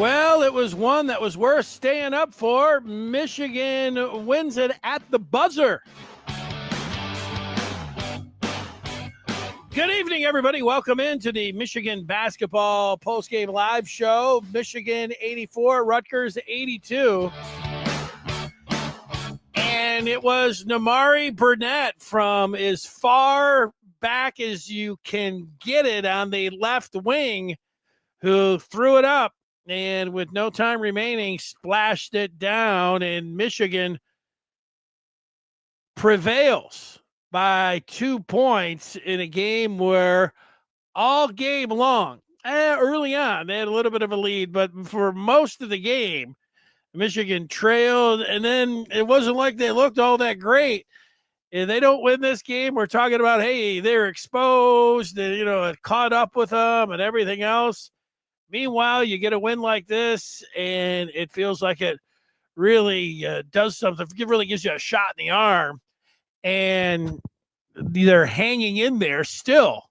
Well, it was one that was worth staying up for. Michigan wins it at the buzzer. Good evening, everybody. Welcome into the Michigan basketball postgame live show. Michigan 84, Rutgers 82. And it was Namari Burnett from as far back as you can get it on the left wing who threw it up and with no time remaining splashed it down, and Michigan prevails by 2 points in a game where all game long, early on, they had a little bit of a lead, but for most of the game, Michigan trailed, and then it wasn't like they looked all that great. If they don't win this game, we're talking about, hey, they're exposed, and, it caught up with them and everything else. Meanwhile, you get a win like this, and it feels like it really does something. It really gives you a shot in the arm, and they're hanging in there still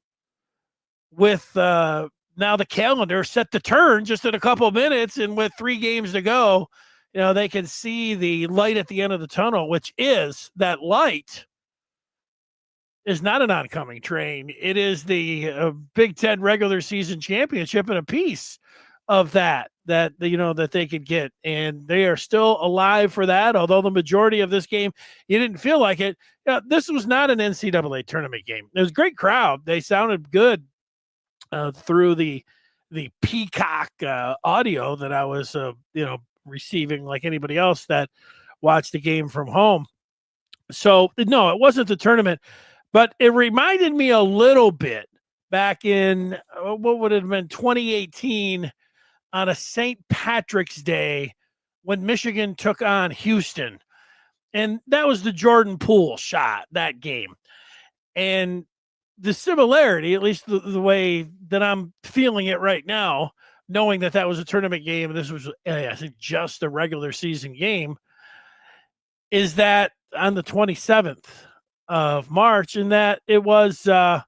with now the calendar set to turn just in a couple of minutes, and with 3 games to go, they can see the light at the end of the tunnel, which is that light is not an oncoming train. It is the Big Ten regular season championship and a piece of that they could get. And they are still alive for that. Although the majority of this game, you didn't feel like it. This was not an NCAA tournament game. It was a great crowd. They sounded good through the Peacock audio that I was, receiving like anybody else that watched the game from home. So no, it wasn't the tournament. But it reminded me a little bit back in, what would it have been, 2018 on a St. Patrick's Day when Michigan took on Houston. And that was the Jordan Poole shot, that game. And the similarity, at least the way that I'm feeling it right now, knowing that was a tournament game and this was, I think, just a regular season game, is that on the 27th of March, and that it was a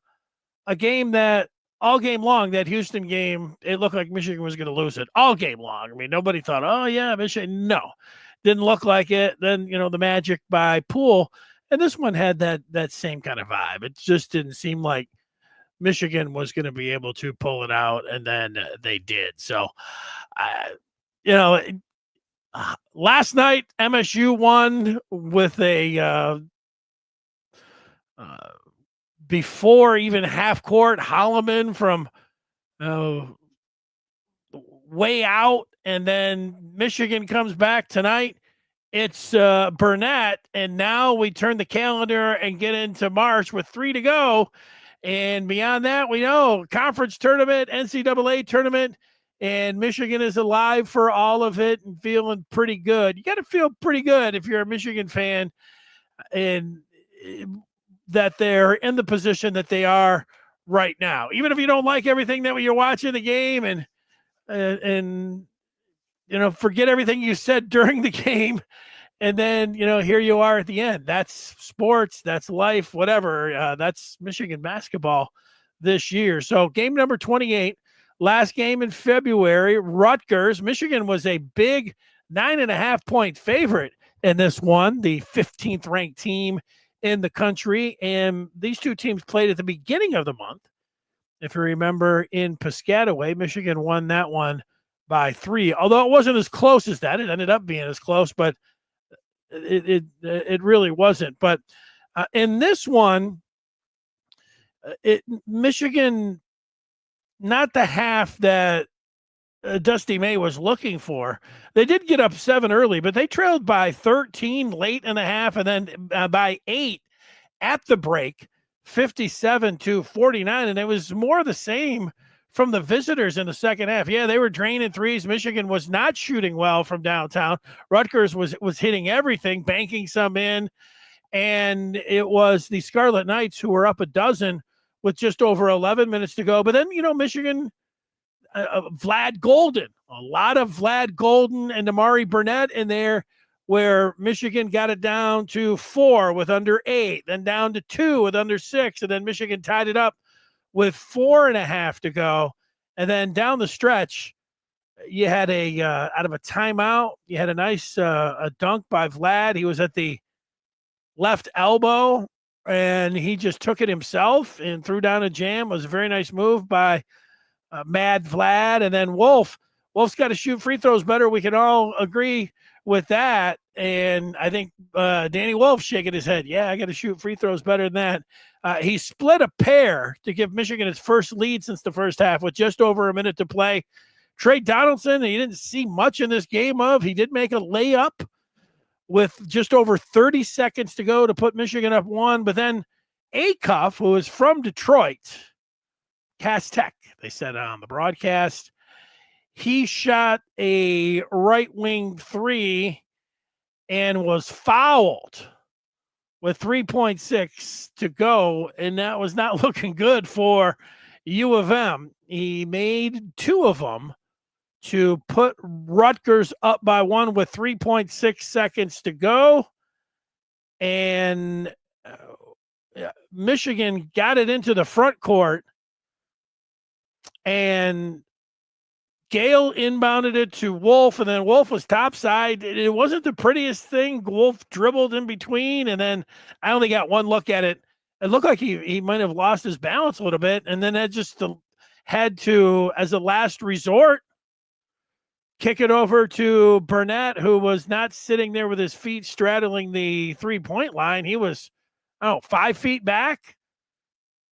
game that all game long, that Houston game, it looked like Michigan was going to lose it all game long. I mean, nobody thought, oh yeah, Michigan. No, didn't look like it. Then, the magic by Poole, and this one had that same kind of vibe. It just didn't seem like Michigan was going to be able to pull it out, and then they did. So, last night MSU won with a before even half court Holloman from way out, and then Michigan comes back tonight. It's Burnett, and now we turn the calendar and get into March with 3 to go. And beyond that, we know conference tournament, NCAA tournament, and Michigan is alive for all of it and feeling pretty good. You got to feel pretty good if you're a Michigan fan, and that they're in the position that they are right now. Even if you don't like everything that you're watching the game, and forget everything you said during the game, and then here you are at the end. That's sports, that's life, whatever. That's Michigan basketball this year. So game number 28, last game in February, Rutgers. Michigan was a big 9.5-point favorite in this one, the 15th ranked team in the country. And these two teams played at the beginning of the month. If you remember, in Piscataway, Michigan won that one by 3, although it wasn't as close as that. It ended up being as close, but it really wasn't. But in this one, Michigan, not the half that Dusty May was looking for. They did get up 7 early, but they trailed by 13 late in the half, and then by 8 at the break, 57-49. And it was more of the same from the visitors in the second half. Yeah, they were draining threes. Michigan was not shooting well from downtown. Rutgers was hitting everything, banking some in. And it was the Scarlet Knights who were up a dozen with just over 11 minutes to go. But then, Michigan, Vlad Golden, a lot of Vlad Golden and Namari Burnett in there, where Michigan got it down to 4 with under 8, then down to 2 with under 6, and then Michigan tied it up with 4.5 to go. And then down the stretch, You had out of a timeout, you had a nice a dunk by Vlad. He was at the left elbow, and he just took it himself and threw down a jam. It was a very nice move by Mad Vlad. And then Wolf's got to shoot free throws better. We can all agree with that. And I think Danny Wolf shaking his head. Yeah, I got to shoot free throws better than that. He split a pair to give Michigan its first lead since the first half with just over a minute to play. Trey Donaldson, he didn't see much in this game of. He did make a layup with just over 30 seconds to go to put Michigan up 1. But then Acuff, who is from Detroit, Cass Tech, they said on the broadcast, he shot a right wing 3 and was fouled with 3.6 to go. And that was not looking good for U of M. He made 2 of them to put Rutgers up by 1 with 3.6 seconds to go. And Michigan got it into the front court, and Gale inbounded it to Wolf, and then Wolf was topside. It wasn't the prettiest thing. Wolf dribbled in between, and then I only got one look at it. It looked like he might have lost his balance a little bit, and then that just had to, as a last resort, kick it over to Burnett, who was not sitting there with his feet straddling the three-point line. He was, 5 feet back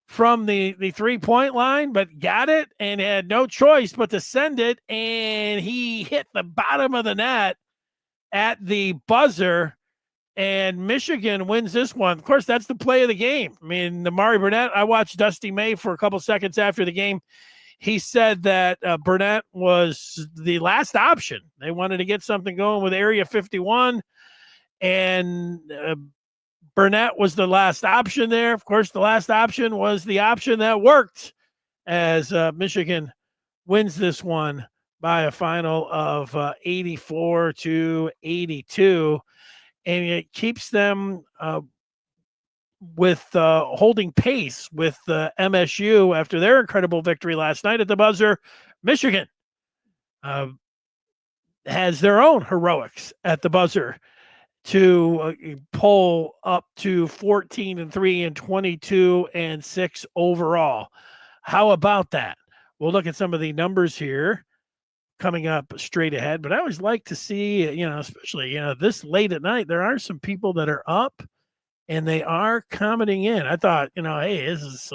from the three-point line, but got it and had no choice but to send it, and he hit the bottom of the net at the buzzer, and Michigan wins this one. Of course, that's the play of the game. I mean, Amari Burnett, I watched Dusty May for a couple seconds after the game. He said that Burnett was the last option. They wanted to get something going with Area 51, and Burnett was the last option there. Of course, the last option was the option that worked, as Michigan wins this one by a final of 84-82, and it keeps them with holding pace with MSU after their incredible victory last night at the buzzer. Michigan has their own heroics at the buzzer to pull up to 14-3 and 22-6 overall. How about that? We'll look at some of the numbers here coming up straight ahead, but I always like to see, especially, this late at night, there are some people that are up and they are commenting in. I thought, hey, this is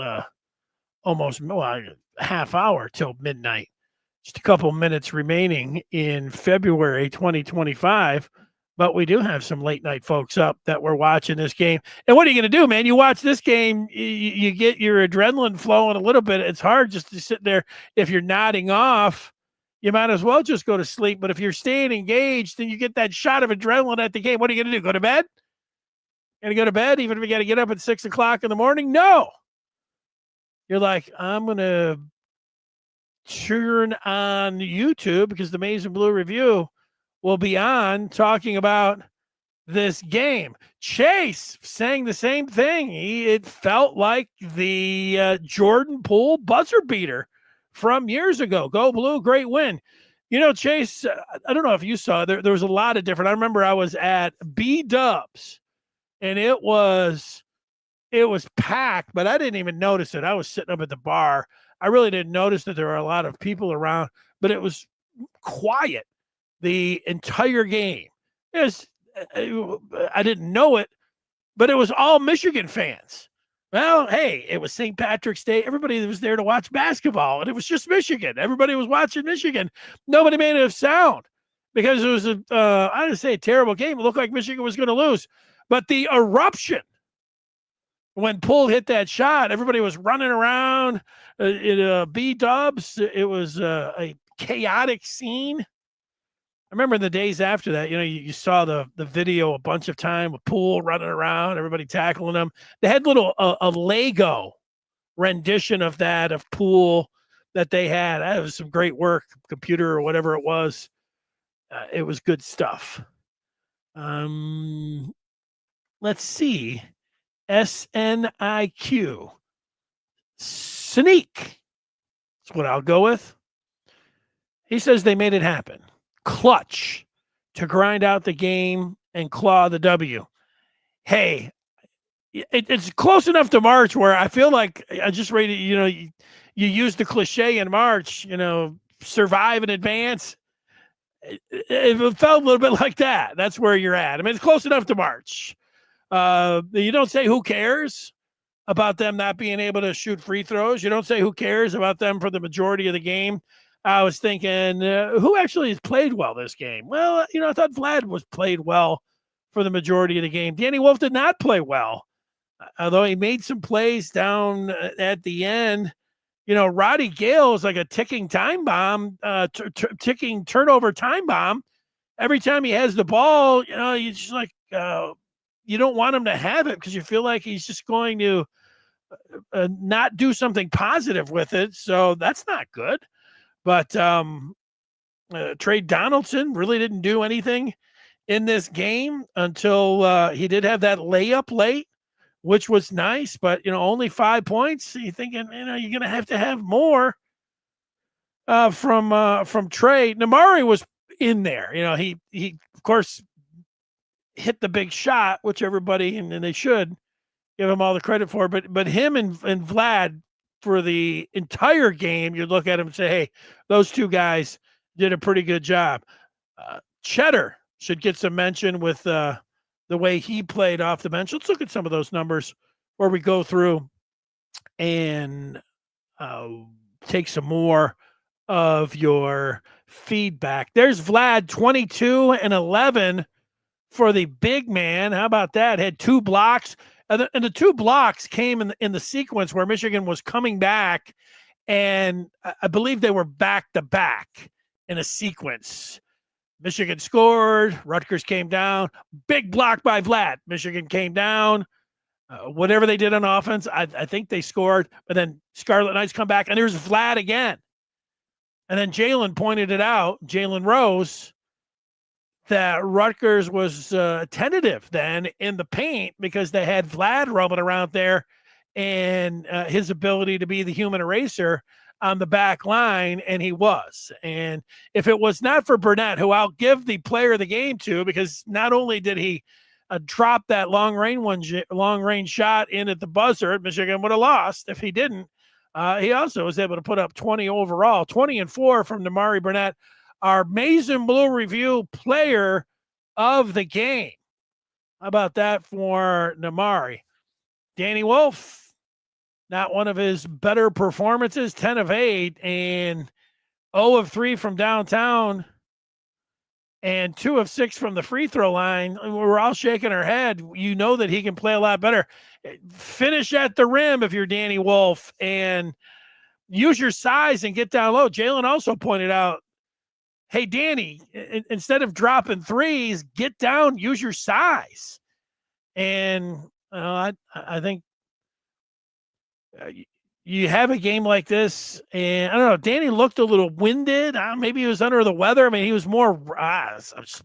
almost a half hour till midnight. Just a couple minutes remaining in February 2025. But we do have some late night folks up that were watching this game. And what are you going to do, man? You watch this game, you get your adrenaline flowing a little bit. It's hard just to sit there. If you're nodding off, you might as well just go to sleep. But if you're staying engaged, then you get that shot of adrenaline at the game. What are you going to do? Go to bed? Going to go to bed even if you got to get up at 6 o'clock in the morning? No. You're like, I'm going to turn on YouTube because the Maize and Blue Review will be on talking about this game. Chase saying the same thing. It felt like the Jordan Poole buzzer beater from years ago. Go Blue, great win. Chase, I don't know if you saw, there was a lot of different. I remember I was at B-Dubs, and it was packed, but I didn't even notice it. I was sitting up at the bar. I really didn't notice that there were a lot of people around, but it was quiet the entire game. I didn't know it, but it was all Michigan fans. Well, hey, it was St. Patrick's Day. Everybody was there to watch basketball, and it was just Michigan. Everybody was watching Michigan. Nobody made a sound because it was I didn't say a terrible game. It looked like Michigan was going to lose. But the eruption when Poole hit that shot, everybody was running around in B-Dubs. It was a chaotic scene. I remember in the days after that, you saw the video a bunch of time with Poole running around, everybody tackling them. They had a Lego rendition of that, of Poole that they had. That was some great work, computer or whatever it was. It was good stuff. Let's see. SNIQ. Sneak. That's what I'll go with. He says they made it happen. Clutch to grind out the game and claw the W. Hey, it's close enough to March where I feel like I just read it, you use the cliche in March, survive in advance. It felt a little bit like that. That's where you're at. I mean, it's close enough to March. You don't say who cares about them not being able to shoot free throws. You don't say who cares about them for the majority of the game. I was thinking, who actually has played well this game? Well, I thought Vlad was played well for the majority of the game. Danny Wolf did not play well, although he made some plays down at the end. Roddy Gale is like a ticking time bomb, ticking turnover time bomb. Every time he has the ball, you just like, you don't want him to have it because you feel like he's just going to not do something positive with it. So that's not good. But Trey Donaldson really didn't do anything in this game until he did have that layup late, which was nice. But, only 5 points. You're thinking, you're going to have more from Trey. Namari was in there. He of course hit the big shot, which everybody and they should give him all the credit for. But him and Vlad for the entire game, you look at him and say, hey, those two guys did a pretty good job. Cheddar should get some mention with the way he played off the bench. Let's look at some of those numbers where we go through and take some more of your feedback. There's Vlad, 22 and 11 for the big man. How about that? Had 2 blocks. And the 2 blocks came in the sequence where Michigan was coming back, and I believe they were back-to-back in a sequence. Michigan scored. Rutgers came down. Big block by Vlad. Michigan came down. Whatever they did on offense, I think they scored. But then Scarlet Knights come back, and there's Vlad again. And then Jalen pointed it out, Jalen Rose, that Rutgers was tentative then in the paint because they had Vlad roaming around there and his ability to be the human eraser on the back line, and he was. And if it was not for Burnett, who I'll give the player of the game to, because not only did he drop that long range shot in at the buzzer, Michigan would have lost if he didn't. He also was able to put up 20 overall, 20 and 4 from Damari Burnett, our Maize and Blue Review player of the game. How about that for Namari? Danny Wolf, not one of his better performances, 10 of 8 and 0 of 3 from downtown and 2 of 6 from the free throw line. We're all shaking our head. You know that he can play a lot better. Finish at the rim if you're Danny Wolf and use your size and get down low. Jalen also pointed out, hey, Danny, instead of dropping threes, get down, use your size. And I think you have a game like this, and I don't know, Danny looked a little winded. Maybe he was under the weather. I mean, he was more, I was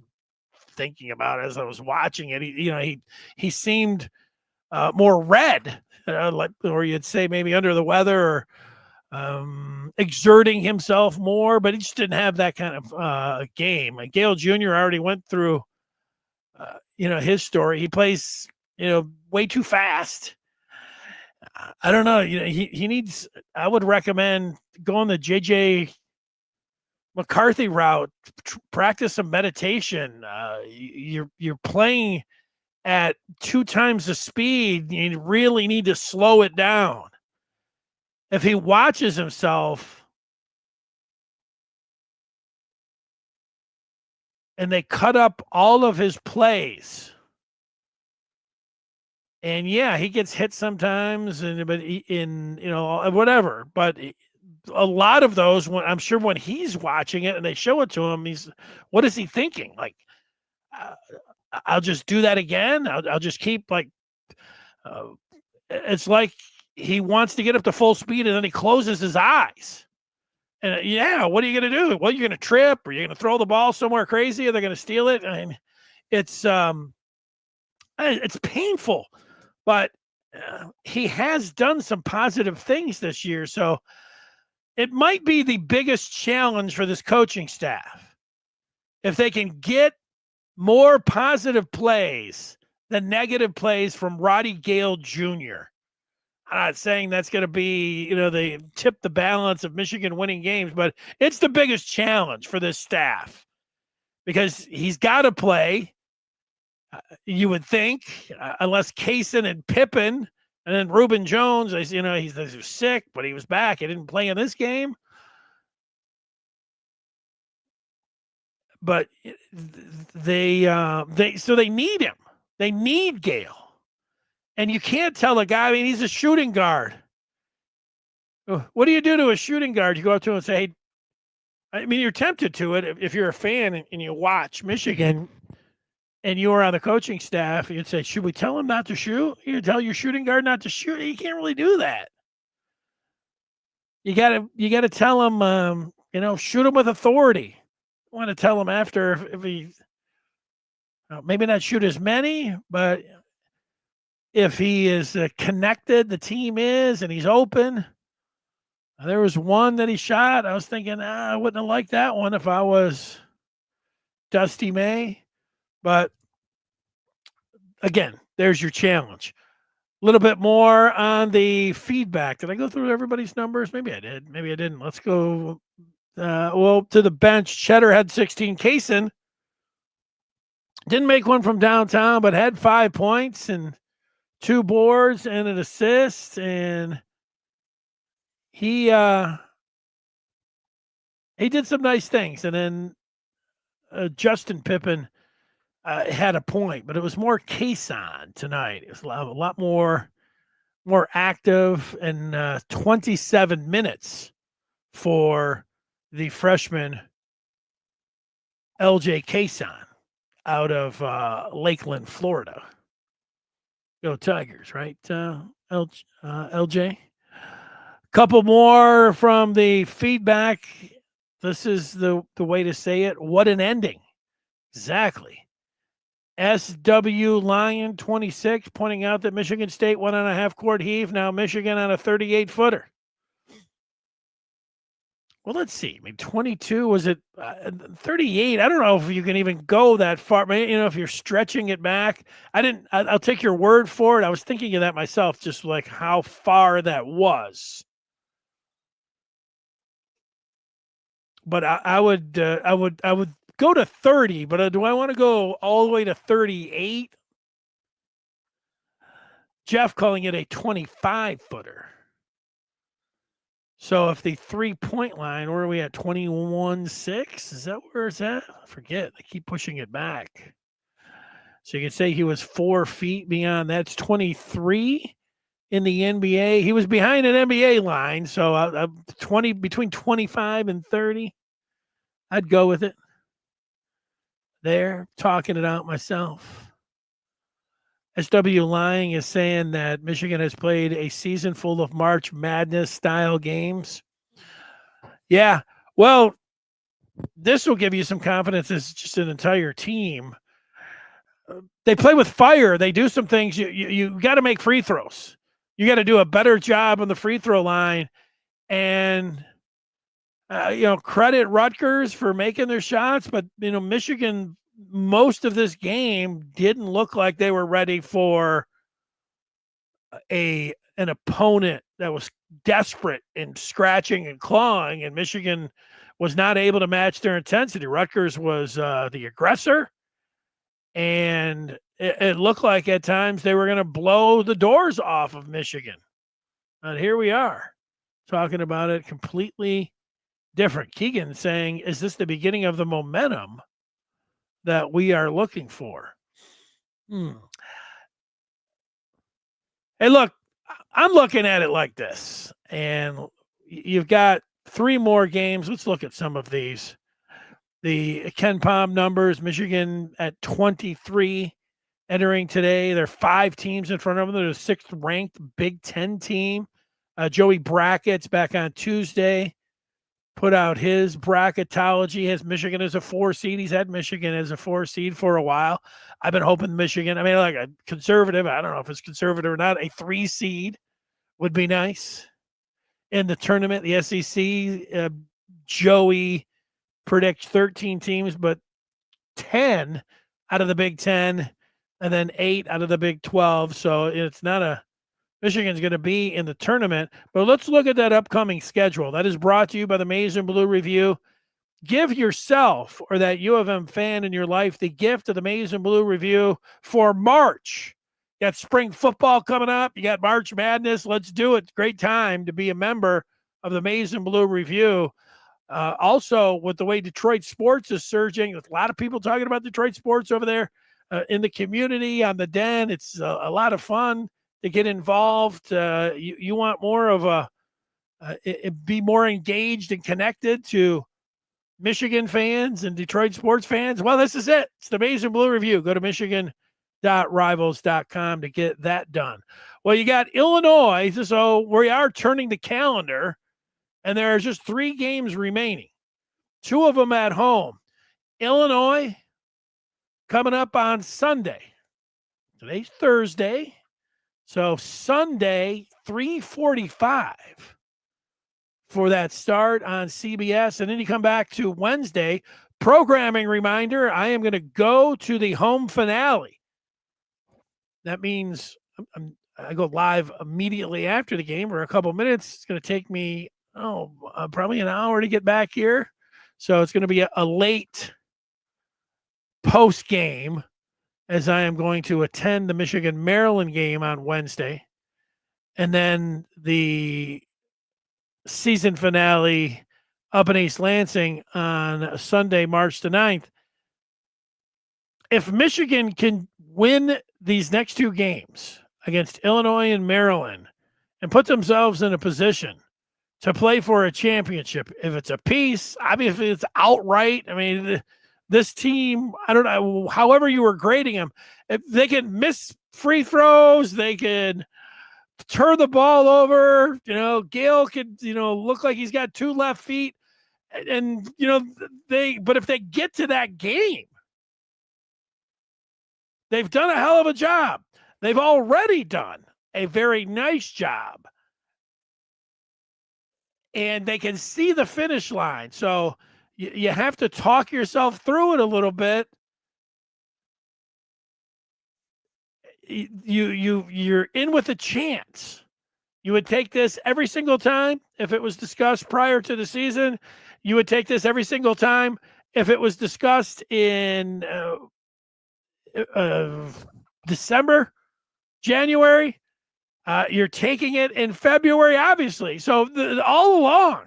thinking about it as I was watching it. He seemed more red, or you'd say maybe under the weather or exerting himself more, but he just didn't have that kind of game. Gale Jr. already went through, his story. He plays, way too fast. I don't know. He needs, I would recommend going the JJ McCarthy route, practice some meditation. You're playing at 2 times the speed. You really need to slow it down. If he watches himself and they cut up all of his plays, and yeah, he gets hit sometimes, whatever. But a lot of those, I'm sure when he's watching it and they show it to him, what is he thinking? Like, I'll just do that again. I'll just keep it's like he wants to get up to full speed and then he closes his eyes. And what are you going to do? Well, you're going to trip, or you're going to throw the ball somewhere crazy, or they're going to steal it. I mean, it's painful, but he has done some positive things this year. So it might be the biggest challenge for this coaching staff. If they can get more positive plays than negative plays from Roddy Gale Jr. I'm not saying that's going to be, they tip the balance of Michigan winning games, but it's the biggest challenge for this staff because he's got to play. You would think, unless Kaysen and Pippen, and then Reuben Jones, he's sick, but he was back. He didn't play in this game. But they need him. They need Gale. And you can't tell a guy, he's a shooting guard. What do you do to a shooting guard? You go up to him and say, hey, you're tempted to it if you're a fan and you watch Michigan and you were on the coaching staff, you'd say, should we tell him not to shoot? You tell your shooting guard not to shoot. You can't really do that. You gotta tell him, shoot him with authority. I want to tell him after if he maybe not shoot as many, but if he is connected, the team is, and he's open. There was one that he shot. I was thinking, I wouldn't have liked that one if I was Dusty May. But again, there's your challenge. A little bit more on the feedback. Did I go through everybody's numbers? Maybe I did. Maybe I didn't. Let's go. To the bench. Cheddar had 16. Kaysen didn't make one from downtown, but had 5 points and 2 boards and an assist. And he did some nice things. And then Justin Pippen had a point, but it was more Kaysen tonight. It was a lot more active, and 27 minutes for the freshman LJ Kaysen out of Lakeland, Florida. Go Tigers, right? LJ. Couple more from the feedback. This is the way to say it. What an ending. Exactly. SW Lion 26 pointing out that Michigan State went on a half-court heave. Now Michigan on a 38-footer. Well, let's see. 22, was it 38? I don't know if you can even go that far. If you're stretching it back. I'll take your word for it. I was thinking of that myself, just like how far that was. But I would go to 30, but do I want to go all the way to 38? Jeff calling it a 25-footer. So if the 3-point line, where are we at? 21-6? Is that where it's at? I forget. They keep pushing it back. So you can say he was 4 feet beyond. That's 23 in the NBA. He was behind an NBA line, so 20 between 25 and 30. I'd go with it. There, talking it out myself. SW Lying is saying that Michigan has played a season full of March Madness style games. Yeah, well, this will give you some confidence as just an entire team. They play with fire. They do some things. You got to make free throws. You got to do a better job on the free throw line. And, credit Rutgers for making their shots. But, Michigan, most of this game didn't look like they were ready for an opponent that was desperate and scratching and clawing. And Michigan was not able to match their intensity. Rutgers was the aggressor. And it looked like at times they were going to blow the doors off of Michigan. And here we are talking about it completely different. Keegan saying, is this the beginning of the momentum that we are looking for? Hey, look, I'm looking at it like this. And you've got 3 more games. Let's look at some of these. The Ken Pom numbers, Michigan at 23 entering today. There are 5 teams in front of them. They're the 6th ranked Big Ten team. Joey Brackett's back on Tuesday. Put out his bracketology. Has Michigan as a 4 seed. He's had Michigan as a 4 seed for a while. I've been hoping Michigan, like a conservative, I don't know if it's conservative or not, a 3 seed would be nice. in the tournament. The SEC, Joey predicts 13 teams, but 10 out of the Big 10, and then 8 out of the Big 12. So it's not a Michigan's going to be in the tournament. But let's look at that upcoming schedule. That is brought to you by the Maize and Blue Review. Give yourself or that U of M fan in your life the gift of the Maize and Blue Review for March. You got spring football coming up. You got March Madness. Let's do it. Great time to be a member of the Maize and Blue Review. Also, with the way Detroit sports is surging, a lot of people talking about Detroit sports over there in the community on the Den. It's a lot of fun to get involved. You want more of be more engaged and connected to Michigan fans and Detroit sports fans. Well, this is it. It's the Maize and Blue Review. Go to michigan.rivals.com to get that done. Well, you got Illinois. So we are turning the calendar, and there are just 3 games remaining, 2 of them at home. Illinois coming up on Sunday. Today's Thursday. So Sunday, 3:45 for that start on CBS. And then you come back to Wednesday. Programming reminder, I am going to go to the home finale. That means I go live immediately after the game for a couple minutes. It's going to take me, probably an hour to get back here. So it's going to be a late post game, as I am going to attend the Michigan-Maryland game on Wednesday. And then the season finale up in East Lansing on Sunday, March the 9th. If Michigan can win these next 2 games against Illinois and Maryland and put themselves in a position to play for a championship, if it's a piece, obviously it's outright. I mean, this team, I don't know, however you were grading them, if they can miss free throws, they can turn the ball over. Gale could, look like he's got 2 left feet. And, but if they get to that game, they've done a hell of a job. They've already done a very nice job. And they can see the finish line. So you have to talk yourself through it a little bit. You're in with a chance. You would take this every single time if it was discussed prior to the season. You would take this every single time if it was discussed in December, January. You're taking it in February, obviously. So all along.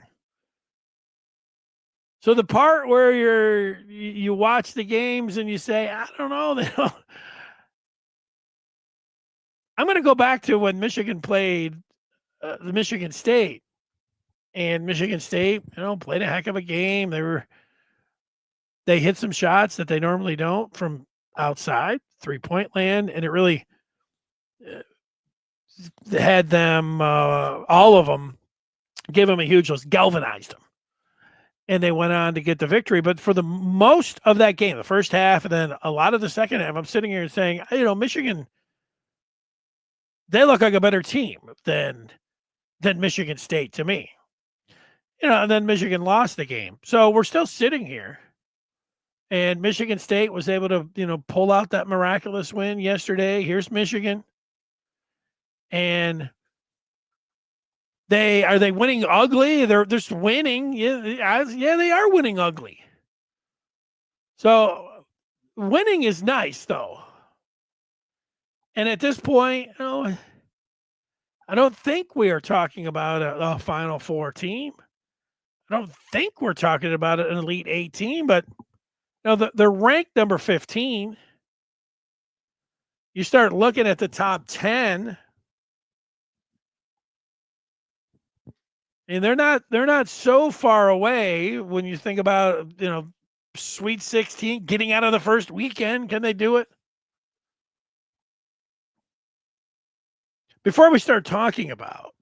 So the part where you watch the games and you say, I don't know, I'm going to go back to when Michigan played the Michigan State, and Michigan State, played a heck of a game. They hit some shots that they normally don't from outside 3-point land, and it really had them, all of them, gave them a huge loss, galvanized them. And they went on to get the victory. But for the most of that game, the first half and then a lot of the second half, I'm sitting here and saying, Michigan, they look like a better team than Michigan State to me. And then Michigan lost the game. So we're still sitting here. And Michigan State was able to, pull out that miraculous win yesterday. Here's Michigan. And are they winning ugly? They're just winning. Yeah, they are winning ugly. So winning is nice, though. And at this point, I don't think we are talking about a Final Four team. I don't think we're talking about an Elite 8 team, but they're ranked number 15. You start looking at the top 10. And they're not so far away when you think about, Sweet 16, getting out of the first weekend. Can they do it? Before we start talking about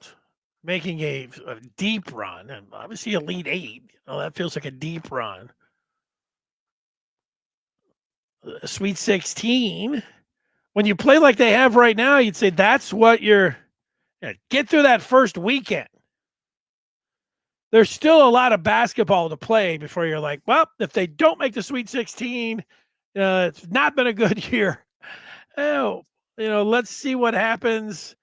making a deep run, and obviously Elite 8, that feels like a deep run. Sweet 16, when you play like they have right now, you'd say that's what get through that first weekend. there's still a lot of basketball to play before you're like, well, if they don't make the Sweet 16, it's not been a good year. Oh, let's see what happens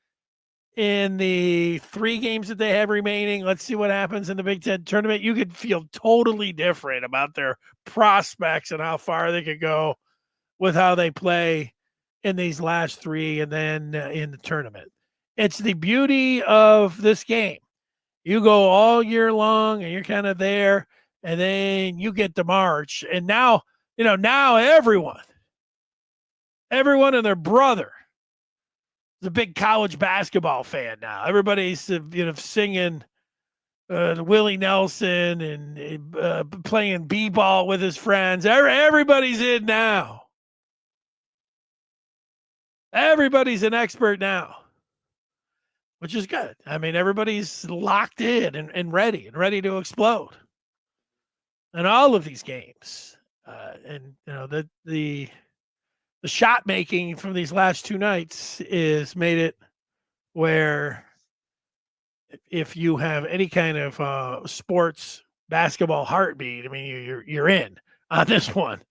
in the 3 games that they have remaining. Let's see what happens in the Big Ten tournament. You could feel totally different about their prospects and how far they could go with how they play in these last 3 and then in the tournament. It's the beauty of this game. You go all year long and you're kind of there, and then you get to March. And now, now everyone and their brother is a big college basketball fan now. Everybody's, singing Willie Nelson and playing b-ball with his friends. Everybody's in now. Everybody's an expert now, which is good. I mean, everybody's locked in and ready to explode in all of these games. The shot making from these last 2 nights is made it where if you have any kind of sports basketball heartbeat, I mean, you're in on this one,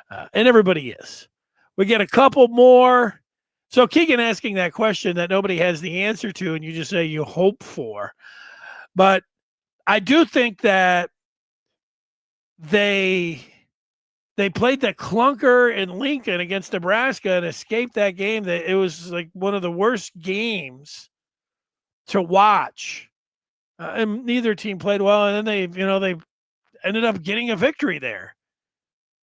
and everybody is. We get a couple more. So Keegan asking that question that nobody has the answer to, and you just say you hope for. But I do think that they played the clunker in Lincoln against Nebraska and escaped that game. That it was like one of the worst games to watch. And neither team played well, and then they ended up getting a victory there.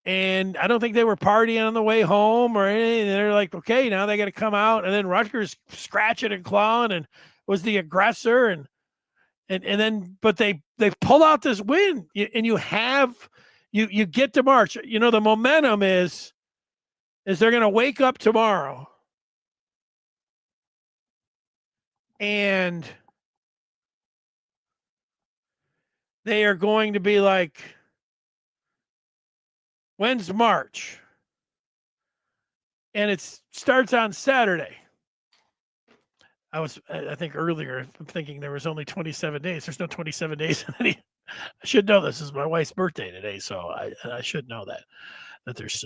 And I don't think they were partying on the way home or anything. They're like, okay, now they got to come out. And then Rutgers scratching and clawing and was the aggressor. And then, but they pulled out this win. And you get to March. The momentum is they're going to wake up tomorrow. And they are going to be like, when's March? And it starts on Saturday. I think earlier, I'm thinking there was only 27 days. There's no 27 days in any. I should know this is my wife's birthday today, so I should know that there's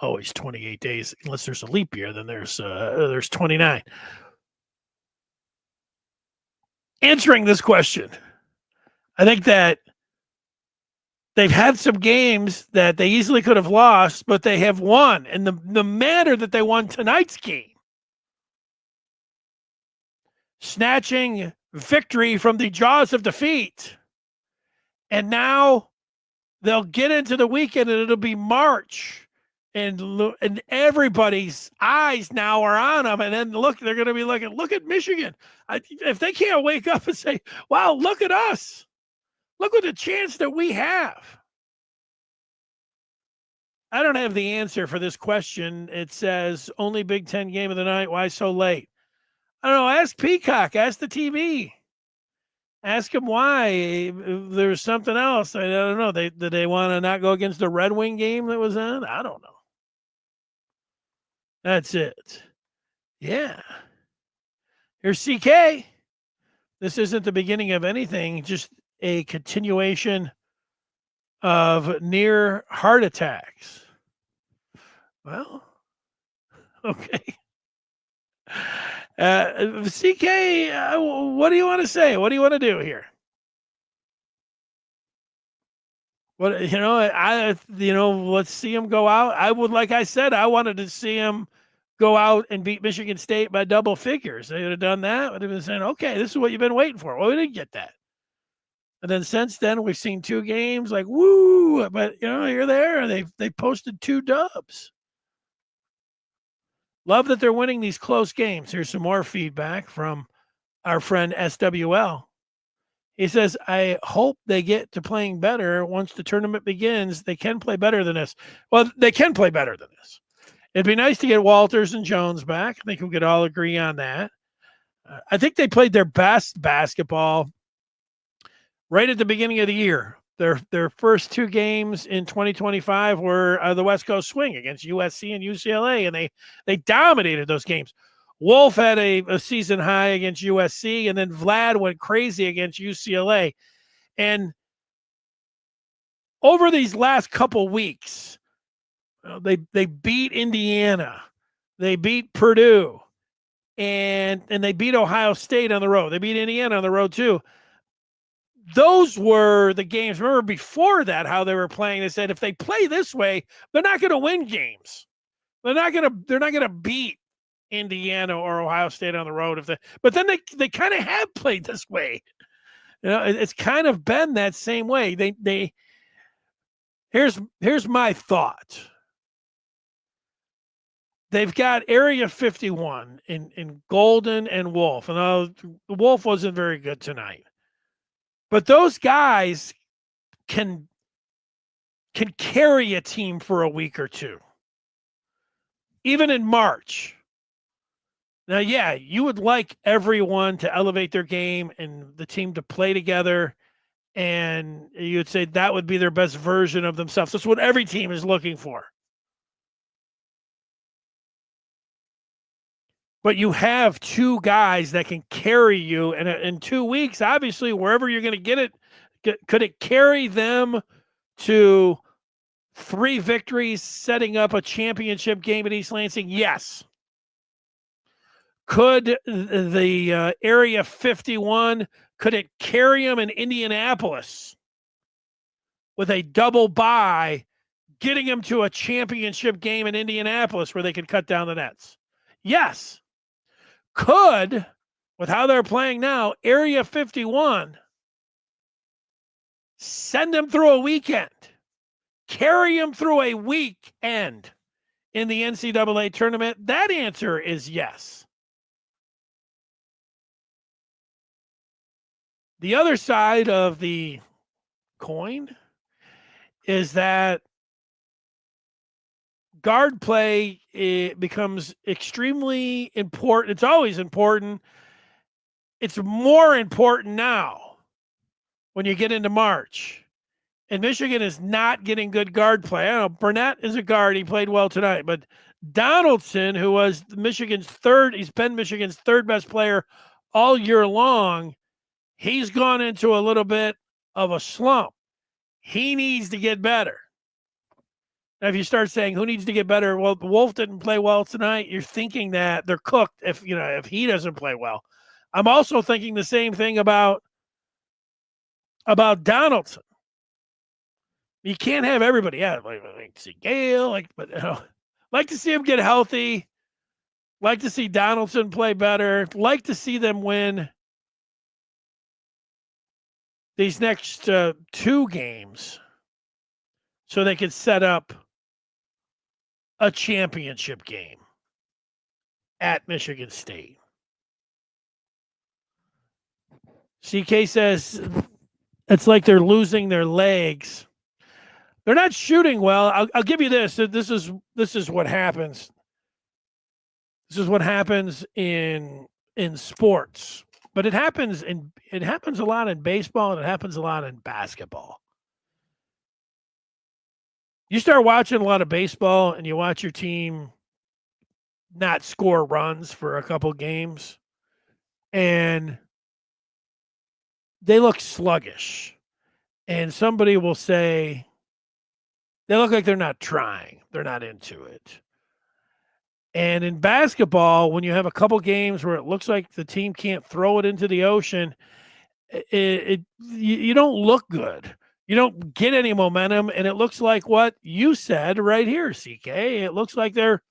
always 28 days. Unless there's a leap year, then there's 29. Answering this question, I think that they've had some games that they easily could have lost, but they have won. And the manner that they won tonight's game, snatching victory from the jaws of defeat. And now they'll get into the weekend and it'll be March. And everybody's eyes now are on them. And then they're going to be looking, look at Michigan. If they can't wake up and say, wow, look at us. Look what the chance that we have. I don't have the answer for this question. It says only Big Ten game of the night. Why so late? I don't know. Ask Peacock. Ask the TV. Ask them why. There's something else. I don't know. Did they want to not go against the Red Wing game that was on? I don't know. That's it. Yeah. Here's CK. This isn't the beginning of anything, just a continuation of near heart attacks. Well, okay. CK, what do you want to say? What do you want to do here? What, let's see him go out. Like I said, I wanted to see him go out and beat Michigan State by double figures. They would have done that. Would have been saying, okay, this is what you've been waiting for. Well, we didn't get that. And then since then, we've seen 2 games like, woo, but, you're there. They posted 2 dubs. Love that they're winning these close games. Here's some more feedback from our friend SWL. He says, I hope they get to playing better once the tournament begins. They can play better than this. Well, they can play better than this. It'd be nice to get Walters and Jones back. I think we could all agree on that. I think they played their best basketball right at the beginning of the year. Their first 2 games in 2025 were the West Coast swing against USC and UCLA, and they dominated those games. Wolf had a season high against USC, and then Vlad went crazy against UCLA. And over these last couple weeks, they beat Indiana, they beat Purdue, and they beat Ohio State on the road. They beat Indiana on the road too. Those were the games. Remember before that how they were playing? They said if they play this way, they're not going to win games. They're not going to beat Indiana or Ohio State on the road but then they kind of have played this way. It's kind of been that same way. Here's my thought. They've got Area 51 in Golden and Wolf. And Wolf wasn't very good tonight. But those guys can carry a team for a week or two. Even in March. Now, yeah, you would like everyone to elevate their game and the team to play together. And you'd say that would be their best version of themselves. That's what every team is looking for. But you have two guys that can carry you. And in 2 weeks, obviously, wherever you're going to get it, could it carry them to 3 victories, setting up a championship game at East Lansing? Yes. Could the Area 51, could it carry them in Indianapolis with a double bye, getting them to a championship game in Indianapolis where they could cut down the nets? Yes. Could, with how they're playing now, Area 51 send them through a weekend, carry them through a weekend in the NCAA tournament? That answer is yes. The other side of the coin is that guard play becomes extremely important. It's always important. It's more important now when you get into March. And Michigan is not getting good guard play. I don't know, Burnett is a guard. He played well tonight. But Donaldson, who was he's been Michigan's third best player all year long, he's gone into a little bit of a slump. He needs to get better. Now, if you start saying who needs to get better, well, Wolf didn't play well tonight, you're thinking that they're cooked if he doesn't play well. I'm also thinking the same thing about Donaldson. You can't have everybody. Yeah, like to see Gale, like to see him get healthy. Like to see Donaldson play better. Like to see them win these next 2 games so they could set up a championship game at Michigan State. CK says it's like they're losing their legs. They're not shooting well. I'll give you this. This is what happens. This is what happens in sports. But it happens a lot in baseball, and it happens a lot in basketball. You start watching a lot of baseball and you watch your team not score runs for a couple games, and they look sluggish. And somebody will say, they look like they're not trying. They're not into it. And in basketball, when you have a couple games where it looks like the team can't throw it into the ocean, you don't look good. You don't get any momentum, and it looks like what you said right here, CK. It looks like they're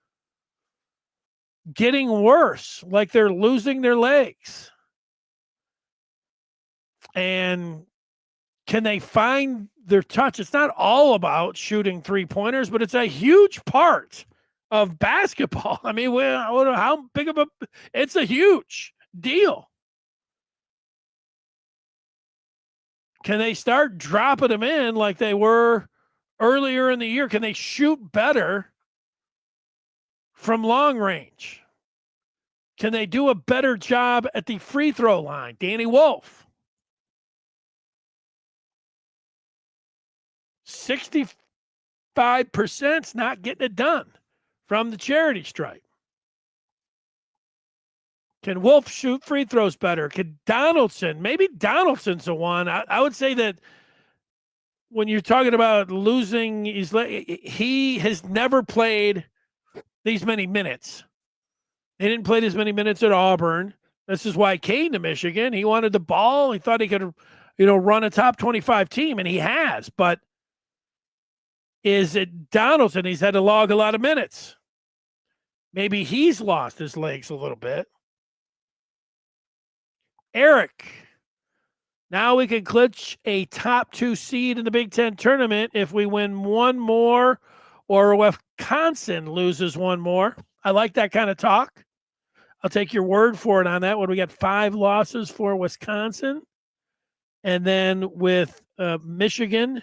getting worse, like they're losing their legs. And can they find their touch? It's not all about shooting 3-pointers, but it's a huge part of basketball. I mean, how big of it's a huge deal. Can they start dropping them in like they were earlier in the year? Can they shoot better from long range? Can they do a better job at the free throw line? Danny Wolf. 65% not getting it done from the charity stripe. Can Wolf shoot free throws better? Could Donaldson? Maybe Donaldson's the one. I would say that when you're talking about losing, he has never played these many minutes. He didn't play as many minutes at Auburn. This is why he came to Michigan. He wanted the ball. He thought he could, run a top 25 team, and he has. But is it Donaldson? He's had to log a lot of minutes. Maybe he's lost his legs a little bit. Eric, now we can clinch a top 2 seed in the Big Ten tournament if we win one more or Wisconsin loses one more. I like that kind of talk. I'll take your word for it on that one. We got 5 losses for Wisconsin. And then with Michigan,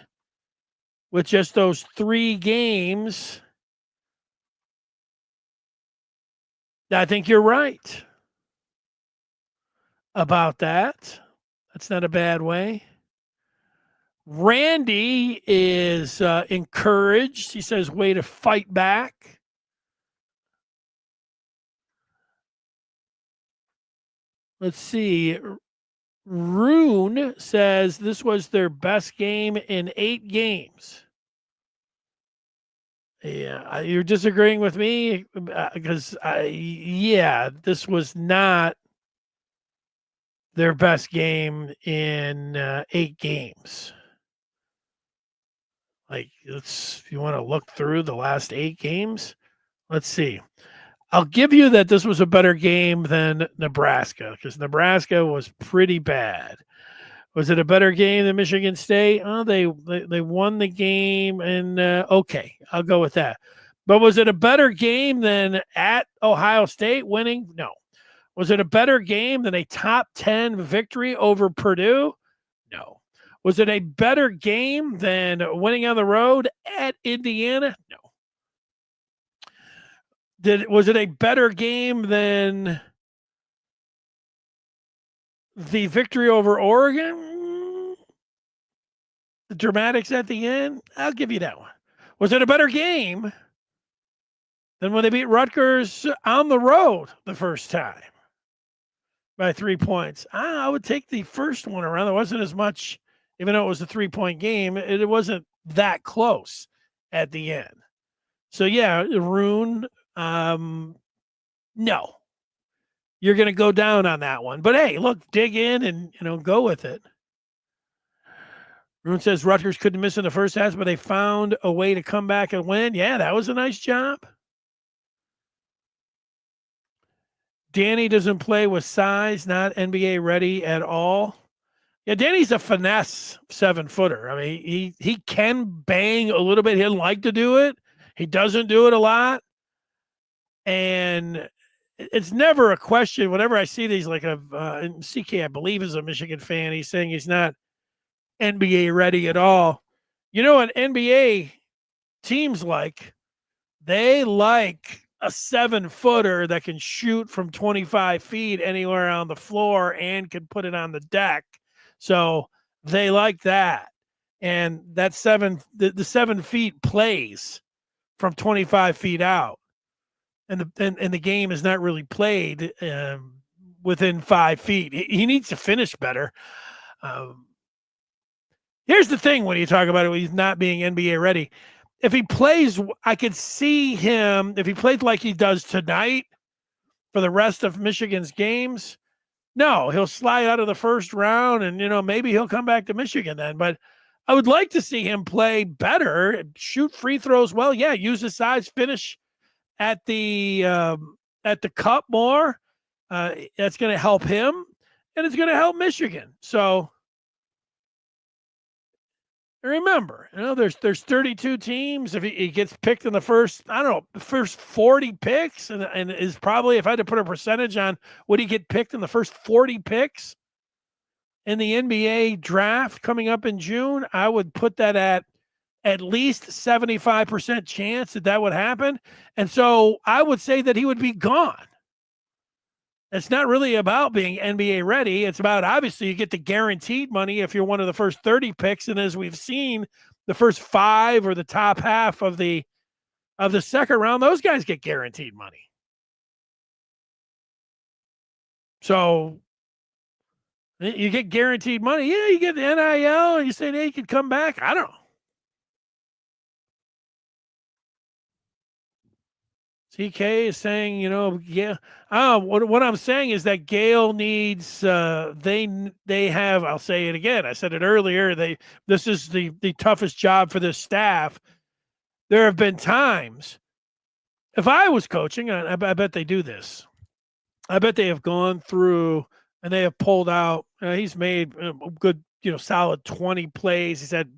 with just those 3 games, I think you're right about that. That's not a bad way. Randy is encouraged. He says, way to fight back. Let's see. Rune says this was their best game in 8 games. Yeah, you're disagreeing with me because, this was not their best game in 8 games. Like, if you want to look through the last 8 games, let's see. I'll give you that this was a better game than Nebraska because Nebraska was pretty bad. Was it a better game than Michigan State? Oh, they won the game, and okay, I'll go with that. But was it a better game than at Ohio State winning? No. Was it a better game than a top 10 victory over Purdue? No. Was it a better game than winning on the road at Indiana? No. Was it a better game than the victory over Oregon? The dramatics at the end? I'll give you that one. Was it a better game than when they beat Rutgers on the road the first time by 3 points? I would take the first one around. There wasn't as much, even though it was a 3-point game, it wasn't that close at the end. So, yeah, Rune, no. You're going to go down on that one. But, hey, look, dig in and, go with it. Rune says Rutgers couldn't miss in the first half, but they found a way to come back and win. Yeah, that was a nice job. Danny doesn't play with size, not NBA ready at all. Yeah, Danny's a finesse 7-footer. I mean, he can bang a little bit. He doesn't like to do it. He doesn't do it a lot. And it's never a question. Whenever I see these, like CK, I believe, is a Michigan fan. He's saying he's not NBA ready at all. You know what NBA teams like? They like a 7-footer that can shoot from 25 feet anywhere on the floor and can put it on the deck. So they like that. And that the 7 feet plays from 25 feet out. And the game is not really played within 5 feet. He needs to finish better. Here's the thing when you talk about it, he's not being NBA ready. If he plays, I could see him, if he played like he does tonight for the rest of Michigan's games, no, he'll slide out of the first round and, maybe he'll come back to Michigan then. But I would like to see him play better, shoot free throws well. Yeah, use his size, finish at the cup more. That's going to help him, and it's going to help Michigan. So remember, there's 32 teams. If he gets picked in the first, first 40 picks, and is probably, if I had to put a percentage on, would he get picked in the first 40 picks in the NBA draft coming up in June? I would put that at least 75% chance that would happen. And so I would say that he would be gone. It's not really about being NBA ready. It's about, obviously, you get the guaranteed money if you're one of the first 30 picks. And as we've seen, the first 5 or the top half of the second round, those guys get guaranteed money. So you get guaranteed money. Yeah, you get the NIL. You say, hey, you could come back. I don't know. CK is saying, yeah. What I'm saying is that Gale needs. They have. I'll say it again. I said it earlier. This is the toughest job for this staff. There have been times. If I was coaching, I bet they do this. I bet they have gone through and they have pulled out. He's made a good, solid 20 plays. He's had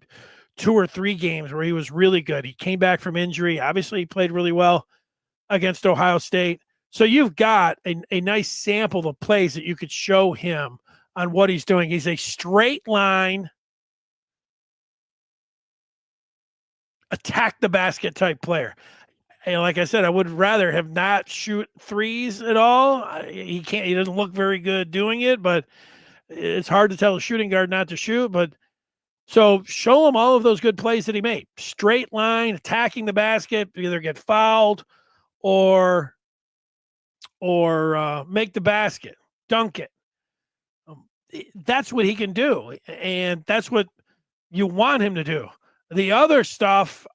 2 or 3 games where he was really good. He came back from injury. Obviously, he played really well against Ohio State. So you've got a nice sample of plays that you could show him on what he's doing. He's a straight line, attack the basket type player. And like I said, I would rather have not shoot threes at all. He doesn't look very good doing it, but it's hard to tell a shooting guard not to shoot. But so show him all of those good plays that he made. Straight line, attacking the basket, either get fouled or make the basket, dunk it. That's what he can do. And that's what you want him to do. The other stuff,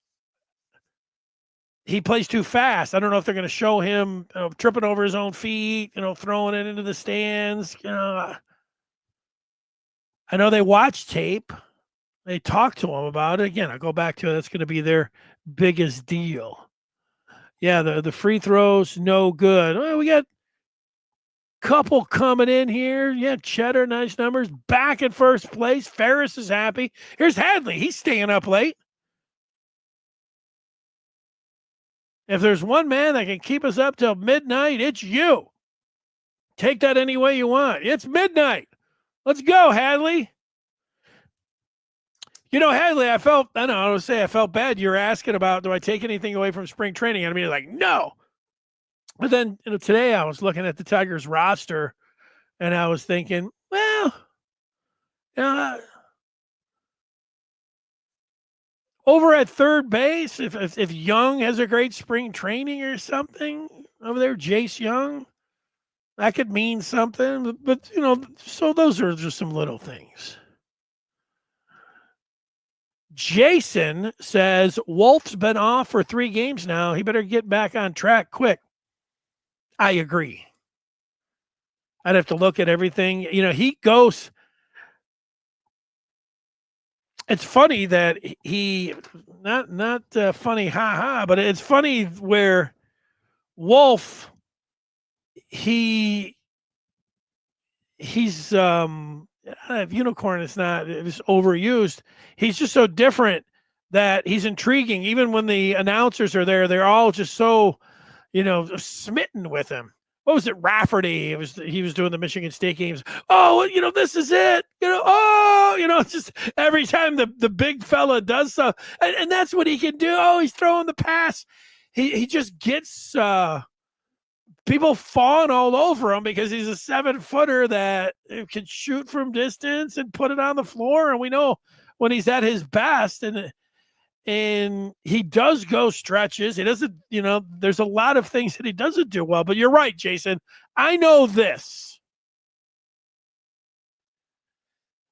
he plays too fast. I don't know if they're going to show him tripping over his own feet, throwing it into the stands. I know they watch tape. They talk to him about it. Again, I go back to it. That's going to be their biggest deal. Yeah, the free throws, no good. Well, we got a couple coming in here. Yeah, Cheddar, nice numbers. Back in first place. Ferris is happy. Here's Hadley. He's staying up late. If there's one man that can keep us up till midnight, it's you. Take that any way you want. It's midnight. Let's go, Hadley. Hadley, I felt bad. You were asking about, do I take anything away from spring training? I mean, like, no. But then, today I was looking at the Tigers roster and I was thinking, well, over at third base, if Young has a great spring training or something over there, Jace Young, that could mean something. But so those are just some little things. Jason says Wolf's been off for 3 games now. He better get back on track quick. I agree. I'd have to look at everything. He goes. It's funny that he not funny, but it's funny where Wolf he's unicorn is not, it's overused. He's just so different that he's intriguing. Even when the announcers are there, they're all just so smitten with him. What was it? Rafferty. He was doing the Michigan State games. Oh, this is it. It's just every time the big fella does so, and that's what he can do. Oh, he's throwing the pass. He just gets people falling all over him because he's a 7-footer that can shoot from distance and put it on the floor. And we know when he's at his best, and he does go stretches. He doesn't, there's a lot of things that he doesn't do well. But you're right, Jason. I know this,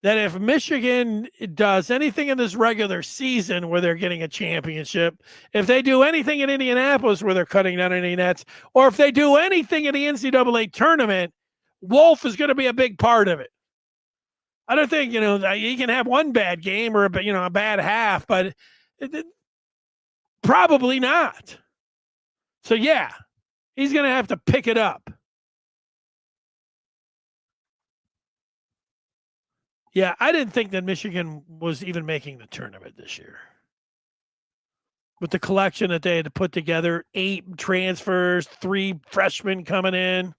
that if Michigan does anything in this regular season where they're getting a championship, if they do anything in Indianapolis where they're cutting down any nets, or if they do anything in the NCAA tournament, Wolf is going to be a big part of it. I don't think, he can have one bad game or a bad half, but probably not. So, yeah, he's going to have to pick it up. Yeah, I didn't think that Michigan was even making the tournament this year. With the collection that they had to put together, 8 transfers, 3 freshmen coming in,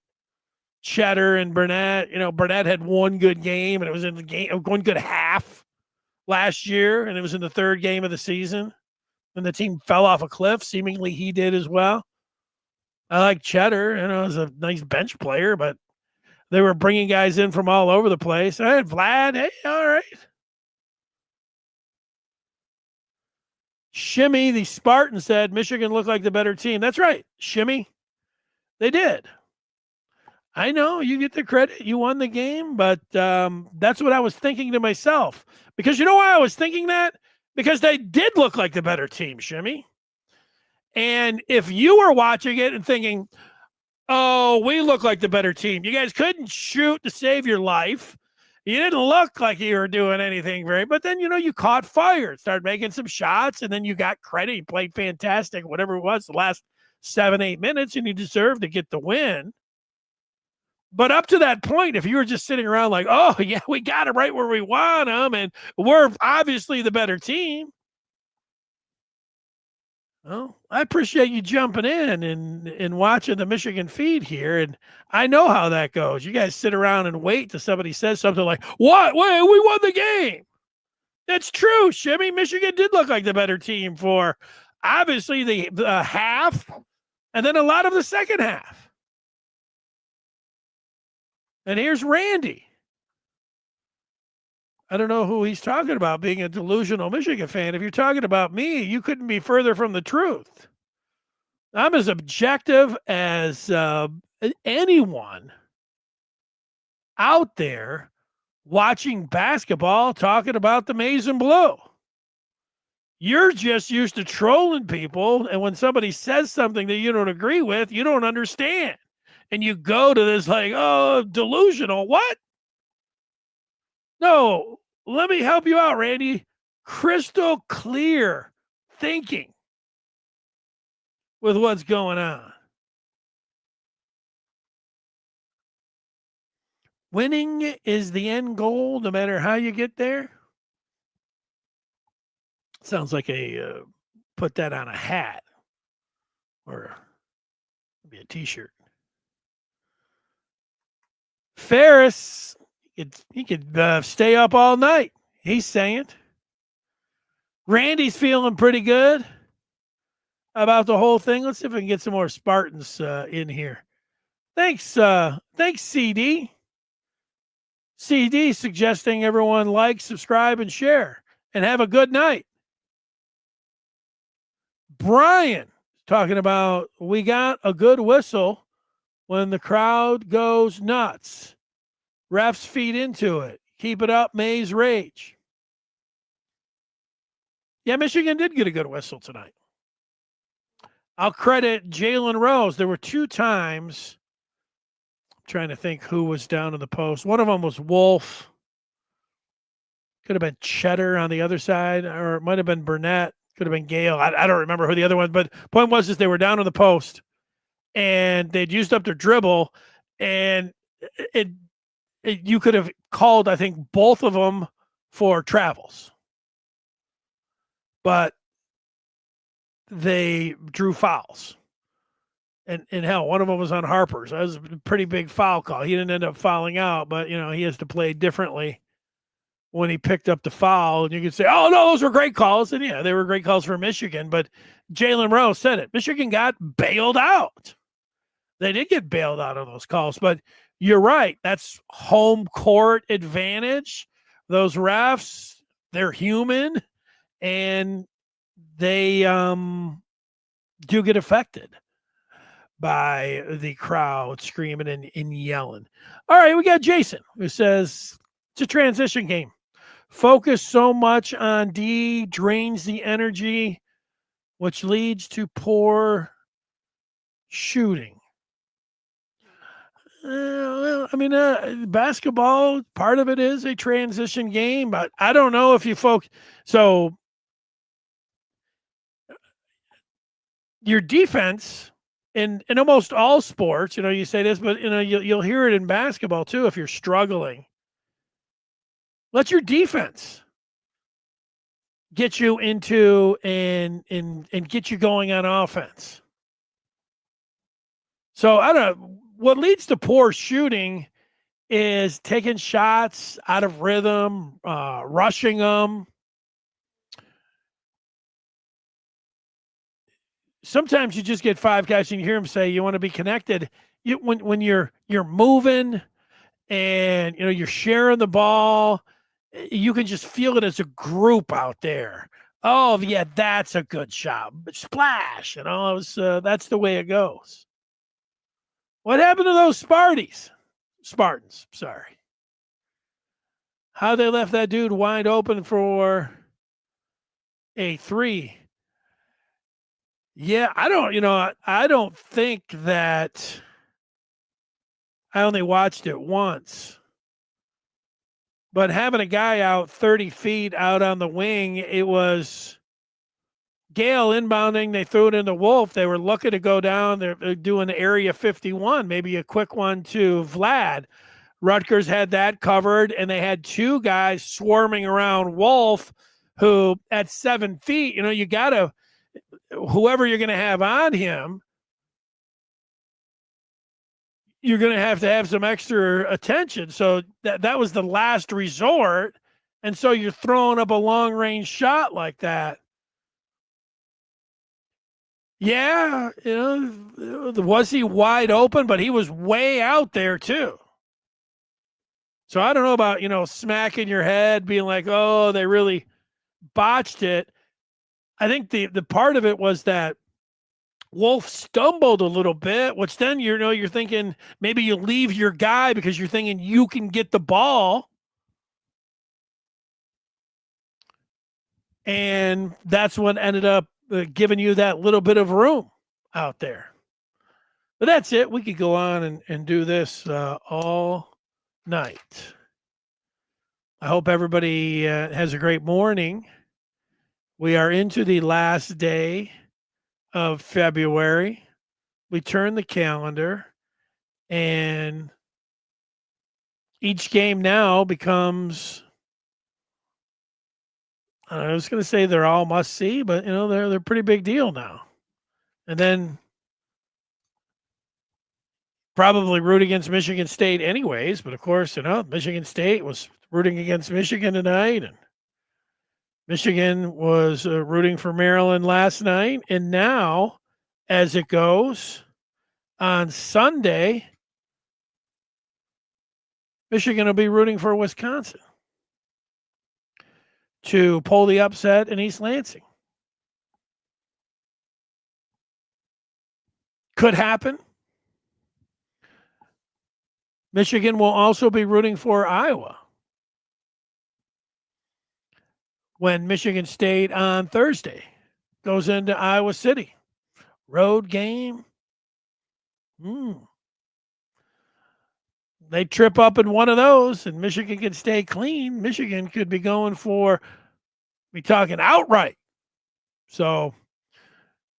Cheddar and Burnett. Burnett had one good game, and it was in the game, one good half last year, and it was in the 3rd game of the season. And the team fell off a cliff. Seemingly he did as well. I like Cheddar, as a nice bench player, but they were bringing guys in from all over the place. Hey, Vlad, hey, all right. Shimmy, the Spartan, said Michigan looked like the better team. That's right, Shimmy. They did. I know you get the credit. You won the game, but that's what I was thinking to myself. Because you know why I was thinking that? Because they did look like the better team, Shimmy. And if you were watching it and thinking, oh, we look like the better team. You guys couldn't shoot to save your life. You didn't look like you were doing anything but then, you caught fire, started making some shots, and then you got credit. You played fantastic, whatever it was, the last 7-8 minutes, and you deserved to get the win. But up to that point, if you were just sitting around like, oh, yeah, we got it right where we want them, and we're obviously the better team. Well, I appreciate you jumping in and watching the Michigan feed here. And I know how that goes. You guys sit around and wait till somebody says something like, what? Wait, we won the game. That's true, Shimmy. Michigan did look like the better team for obviously the half and then a lot of the second half. And here's Randy. I don't know who he's talking about being a delusional Michigan fan. If you're talking about me, you couldn't be further from the truth. I'm as objective as anyone out there watching basketball talking about the maize and blue. You're just used to trolling people, and when somebody says something that you don't agree with, you don't understand. And you go to this like, oh, delusional. What? No, let me help you out, Randy. Crystal clear thinking with what's going on. Winning is the end goal, no matter how you get there. Sounds like put that on a hat or maybe a T-shirt. Ferris, he could stay up all night. He's saying. Randy's feeling pretty good about the whole thing. Let's see if we can get some more Spartans in here. Thanks, CD. CD suggesting everyone like, subscribe, and share. And have a good night. Brian talking about we got a good whistle when the crowd goes nuts. Refs feed into it. Keep it up, Mays Rage. Yeah, Michigan did get a good whistle tonight. I'll credit Jalen Rose. There were 2 times. I'm trying to think who was down in the post. One of them was Wolf. Could have been Cheddar on the other side, or it might have been Burnett. Could have been Gale. I don't remember who the other one, but point was is they were down on the post and they'd used up their dribble, and you could have called, I think, both of them for travels. But they drew fouls. And hell, one of them was on Harper's. That was a pretty big foul call. He didn't end up fouling out, but, he has to play differently when he picked up the foul. And you can say, oh, no, those were great calls. And, yeah, they were great calls for Michigan. But Jalen Rose said it. Michigan got bailed out. They did get bailed out on those calls. But you're right. That's home court advantage. Those refs, they're human. And they do get affected by the crowd screaming and yelling. All right, we got Jason who says it's a transition game. Focus so much on D drains the energy, which leads to poor shooting. Basketball, part of it is a transition game, but I don't know if you focus. So your defense in almost all sports, you say this, but you'll hear it in basketball too. If you're struggling, let your defense get you into and get you going on offense. So I don't know. What leads to poor shooting is taking shots out of rhythm, rushing them. Sometimes you just get 5 guys and you hear them say you want to be connected. When you're moving and you're sharing the ball, you can just feel it as a group out there. Oh yeah, that's a good shot. Splash, that's the way it goes. What happened to those Spartans, sorry. How they left that dude wide open for a 3. Yeah, I don't think that I only watched it once. But having a guy out 30 feet out on the wing, it was Gale inbounding. They threw it into Wolf. They were looking to go down. They're doing area 51, maybe a quick one to Vlad. Rutgers had that covered, and they had 2 guys swarming around Wolf, who at 7 feet, you got to, whoever you're going to have on him, you're going to have some extra attention. So that was the last resort. And so you're throwing up a long range shot like that. Yeah, was he wide open, but he was way out there too. So I don't know about, smacking your head, being like, oh, they really botched it. I think the part of it was that Wolf stumbled a little bit, which then, you're thinking maybe you leave your guy because you're thinking you can get the ball. And that's what ended up giving you that little bit of room out there. But that's it. We could go on and do this all night. I hope everybody has a great morning. We are into the last day of February. We turn the calendar, and each game now becomes, I was going to say they're all must see, but they're a pretty big deal now. And then probably root against Michigan State anyways, but of course, Michigan State was rooting against Michigan tonight, and Michigan was rooting for Maryland last night. And now, as it goes, on Sunday, Michigan will be rooting for Wisconsin to pull the upset in East Lansing. Could happen. Michigan will also be rooting for Iowa when Michigan State on Thursday goes into Iowa City. Road game. They trip up in one of those and Michigan can stay clean. Michigan could be going for, we talking outright. So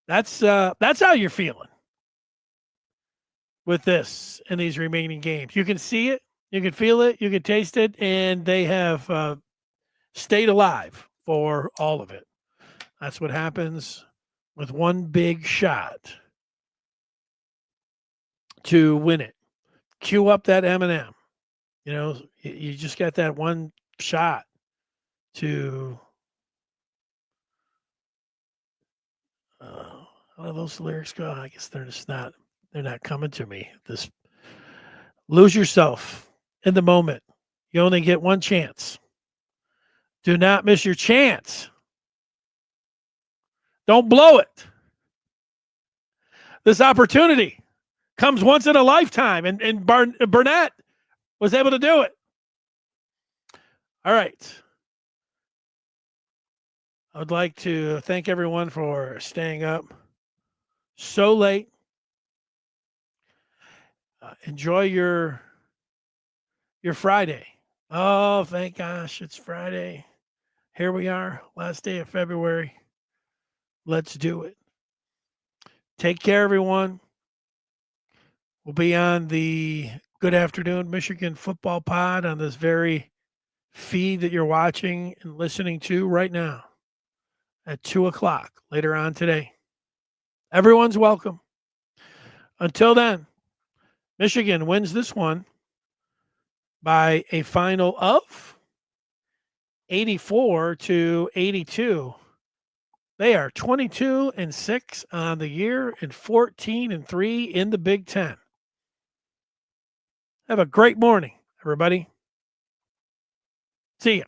that's how you're feeling with this in these remaining games. You can see it, you can feel it, you can taste it, and they have stayed alive for all of it. That's what happens with one big shot to win it. Cue up that M&M. You just got that one shot to. How do those lyrics go? I guess they're not coming to me. Lose yourself in the moment. You only get one chance. Do not miss your chance. Don't blow it. This opportunity comes once in a lifetime, and Burnett was able to do it. All right. I would like to thank everyone for staying up so late. Enjoy your Friday. Oh, thank gosh, it's Friday. Here we are, last day of February. Let's do it. Take care, everyone. We'll be on the Good Afternoon Michigan Football Pod on this very feed that you're watching and listening to right now at 2:00 later on today. Everyone's welcome. Until then, Michigan wins this one by a final of 84-82. They are 22-6 on the year and 14-3 in the Big Ten. Have a great morning, everybody. See ya.